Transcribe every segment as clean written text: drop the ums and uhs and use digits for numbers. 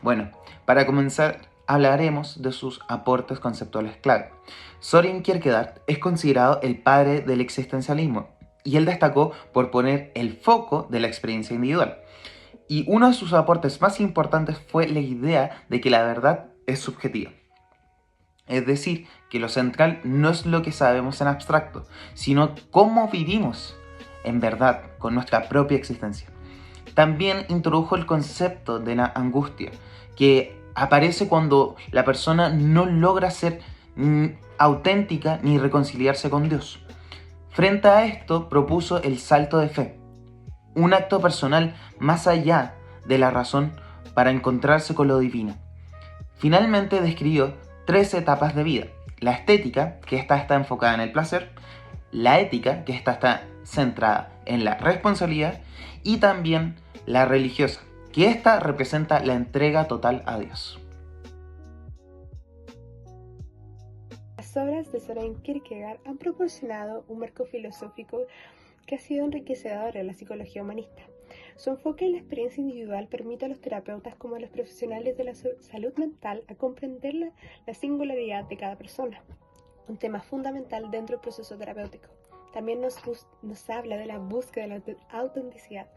Bueno, para comenzar hablaremos de sus aportes conceptuales clave. Soren Kierkegaard es considerado el padre del existencialismo y él destacó por poner el foco de la experiencia individual. Y uno de sus aportes más importantes fue la idea de que la verdad es subjetiva. Es decir, que lo central no es lo que sabemos en abstracto, sino cómo vivimos en verdad con nuestra propia existencia. También introdujo el concepto de la angustia, que aparece cuando la persona no logra ser auténtica ni reconciliarse con Dios. Frente a esto, propuso el salto de fe, un acto personal más allá de la razón para encontrarse con lo divino. Finalmente describió 3 etapas de vida: la estética, que está enfocada en el placer; la ética, que está centrada en la responsabilidad; y también la religiosa, que esta representa la entrega total a Dios. Las obras de Soren Kierkegaard han proporcionado un marco filosófico que ha sido enriquecedor en la psicología humanista. Su enfoque en la experiencia individual permite a los terapeutas como a los profesionales de la salud mental a comprender la singularidad de cada persona, un tema fundamental dentro del proceso terapéutico. También nos habla de la búsqueda de la autenticidad,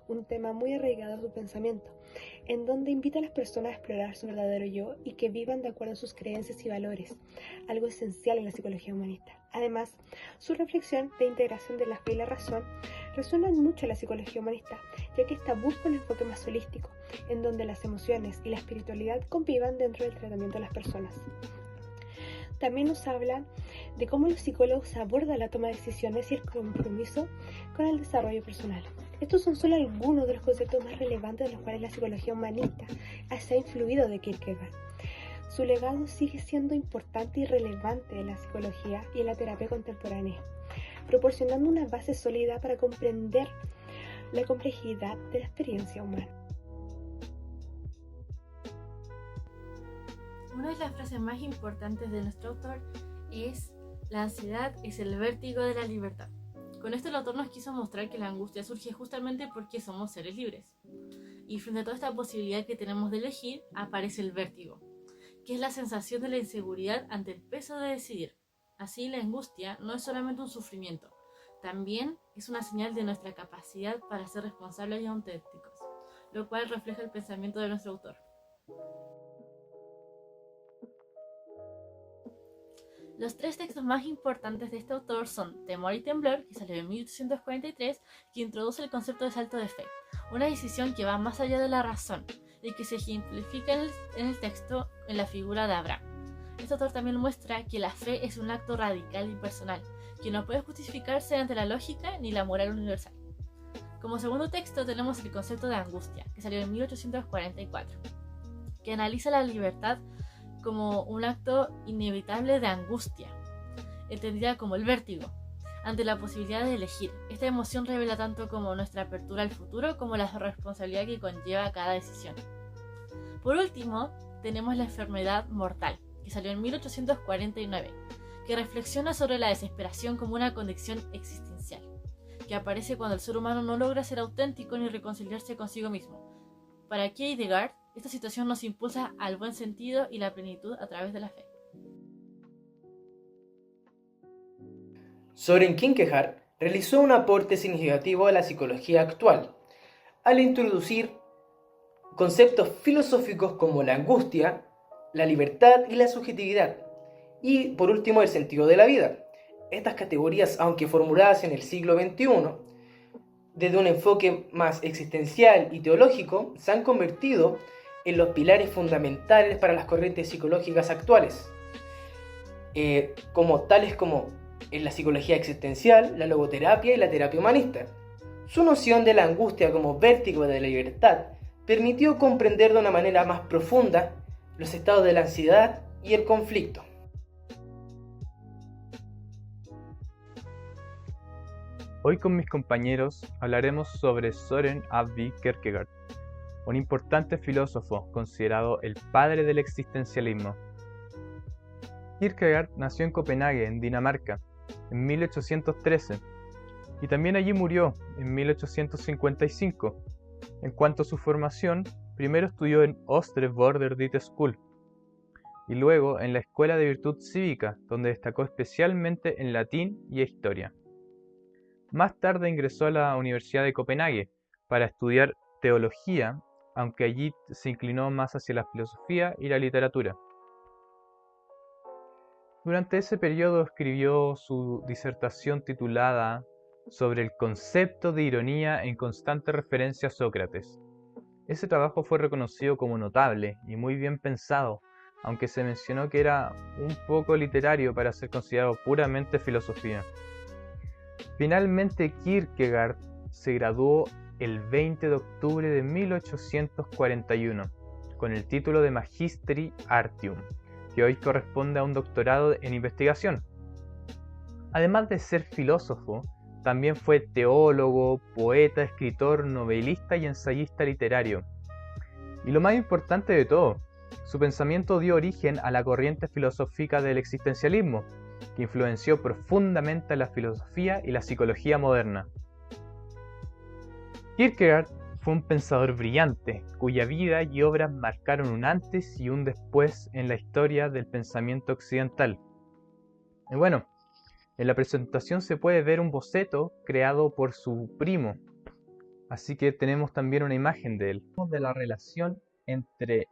un tema muy arraigado a su pensamiento, en donde invita a las personas a explorar su verdadero yo y que vivan de acuerdo a sus creencias y valores, algo esencial en la psicología humanista. Además, su reflexión de integración de la fe y la razón resuenan mucho en la psicología humanista, ya que esta busca un enfoque más holístico, en donde las emociones y la espiritualidad convivan dentro del tratamiento de las personas. También nos habla de cómo los psicólogos abordan la toma de decisiones y el compromiso con el desarrollo personal. Estos son solo algunos de los conceptos más relevantes de los cuales la psicología humanista se ha influido de Kierkegaard. Su legado sigue siendo importante y relevante en la psicología y en la terapia contemporánea, proporcionando una base sólida para comprender la complejidad de la experiencia humana. Una de las frases más importantes de nuestro autor es: la ansiedad es el vértigo de la libertad. Con esto el autor nos quiso mostrar que la angustia surge justamente porque somos seres libres. Y frente a toda esta posibilidad que tenemos de elegir, aparece el vértigo, que es la sensación de la inseguridad ante el peso de decidir. Así, la angustia no es solamente un sufrimiento, también es una señal de nuestra capacidad para ser responsables y auténticos, lo cual refleja el pensamiento de nuestro autor. Los 3 textos más importantes de este autor son Temor y Temblor, que salió en 1843, que introduce el concepto de salto de fe, una decisión que va más allá de la razón y que se ejemplifica en el texto en la figura de Abraham. Este autor también muestra que la fe es un acto radical y personal, que no puede justificarse ante la lógica ni la moral universal. Como segundo texto tenemos el concepto de angustia, que salió en 1844, que analiza la libertad como un acto inevitable de angustia, entendida como el vértigo, ante la posibilidad de elegir. Esta emoción revela tanto como nuestra apertura al futuro como la responsabilidad que conlleva cada decisión. Por último, tenemos la enfermedad mortal, que salió en 1849, que reflexiona sobre la desesperación como una condición existencial, que aparece cuando el ser humano no logra ser auténtico ni reconciliarse consigo mismo. Para Kierkegaard, esta situación nos impulsa al buen sentido y la plenitud a través de la fe. Soren Kierkegaard realizó un aporte significativo a la psicología actual, al introducir conceptos filosóficos como la angustia, la libertad y la subjetividad, y por último el sentido de la vida. Estas categorías, aunque formuladas en el siglo XXI, desde un enfoque más existencial y teológico, se han convertido en los pilares fundamentales para las corrientes psicológicas actuales, tales como en la psicología existencial, la logoterapia y la terapia humanista. Su noción de la angustia como vértigo de la libertad permitió comprender de una manera más profunda los estados de la ansiedad y el conflicto. Hoy con mis compañeros hablaremos sobre Søren A.V. Kierkegaard, un importante filósofo considerado el padre del existencialismo. Kierkegaard nació en Copenhague, en Dinamarca, en 1813, y también allí murió en 1855. En cuanto a su formación, Primero estudió en Osterborder School y luego en la Escuela de Virtud Cívica, donde destacó especialmente en latín y historia. Más tarde ingresó a la Universidad de Copenhague para estudiar teología, aunque allí se inclinó más hacia la filosofía y la literatura. Durante ese periodo escribió su disertación titulada sobre el concepto de ironía en constante referencia a Sócrates. Ese trabajo fue reconocido como notable y muy bien pensado, aunque se mencionó que era un poco literario para ser considerado puramente filosofía. Finalmente Kierkegaard se graduó el 20 de octubre de 1841 con el título de Magistri Artium, que hoy corresponde a un doctorado en investigación. Además de ser filósofo, también fue teólogo, poeta, escritor, novelista y ensayista literario. Y lo más importante de todo, su pensamiento dio origen a la corriente filosófica del existencialismo, que influenció profundamente a la filosofía y la psicología moderna. Kierkegaard fue un pensador brillante, cuya vida y obras marcaron un antes y un después en la historia del pensamiento occidental. Y bueno, en la presentación se puede ver un boceto creado por su primo, así que tenemos también una imagen de él. De la relación entre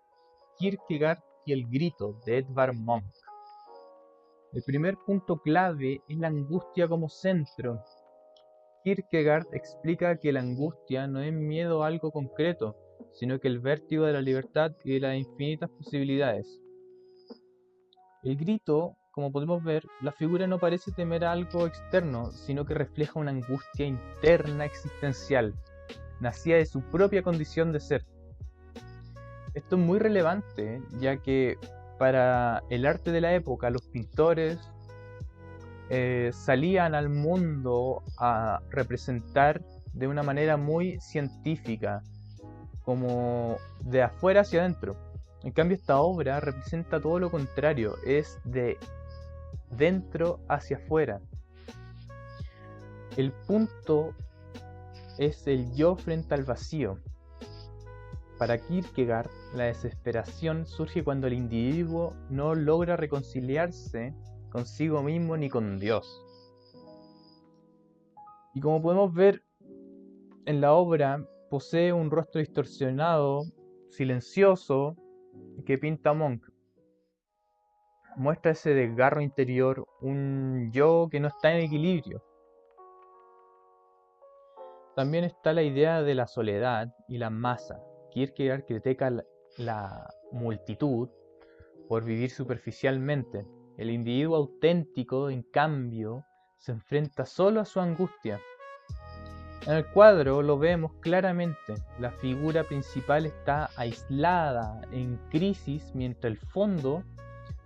Kierkegaard y el grito de Edvard Munch. El primer punto clave es la angustia como centro. Kierkegaard explica que la angustia no es miedo a algo concreto, sino que el vértigo de la libertad y de las infinitas posibilidades. El grito, como podemos ver, la figura no parece temer a algo externo, sino que refleja una angustia interna existencial, nacida de su propia condición de ser. Esto es muy relevante, ya que para el arte de la época los pintores salían al mundo a representar de una manera muy científica, como de afuera hacia adentro. En cambio, esta obra representa todo lo contrario, es de dentro hacia afuera. El punto es el yo frente al vacío. Para Kierkegaard, la desesperación surge cuando el individuo no logra reconciliarse consigo mismo ni con Dios. Y como podemos ver en la obra, posee un rostro distorsionado, silencioso, que pinta Munch. Muestra ese desgarro interior, un yo que no está en equilibrio. También está la idea de la soledad y la masa. Kierkegaard critica la multitud por vivir superficialmente. El individuo auténtico, en cambio, se enfrenta solo a su angustia. En el cuadro lo vemos claramente. La figura principal está aislada, en crisis, mientras al fondo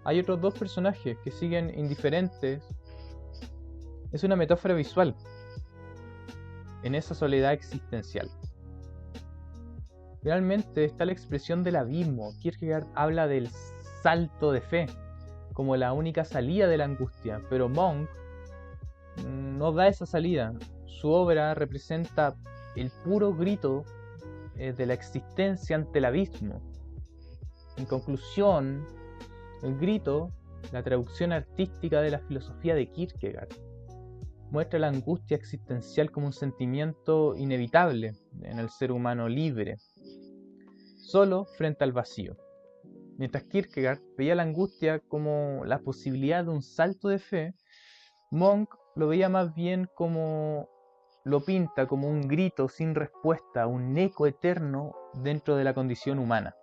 hay otros dos personajes que siguen indiferentes. Es una metáfora visual en esa soledad existencial. Finalmente está la expresión del abismo. Kierkegaard habla del salto de fe como la única salida de la angustia, pero Munch no da esa salida. Su obra representa el puro grito de la existencia ante el abismo. En conclusión, el grito, la traducción artística de la filosofía de Kierkegaard, muestra la angustia existencial como un sentimiento inevitable en el ser humano libre, solo frente al vacío. Mientras Kierkegaard veía la angustia como la posibilidad de un salto de fe, Munch lo veía más bien como lo pinta como un grito sin respuesta, un eco eterno dentro de la condición humana.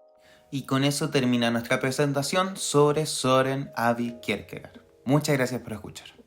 Y con eso termina nuestra presentación sobre Søren Avi Kierkegaard. Muchas gracias por escuchar.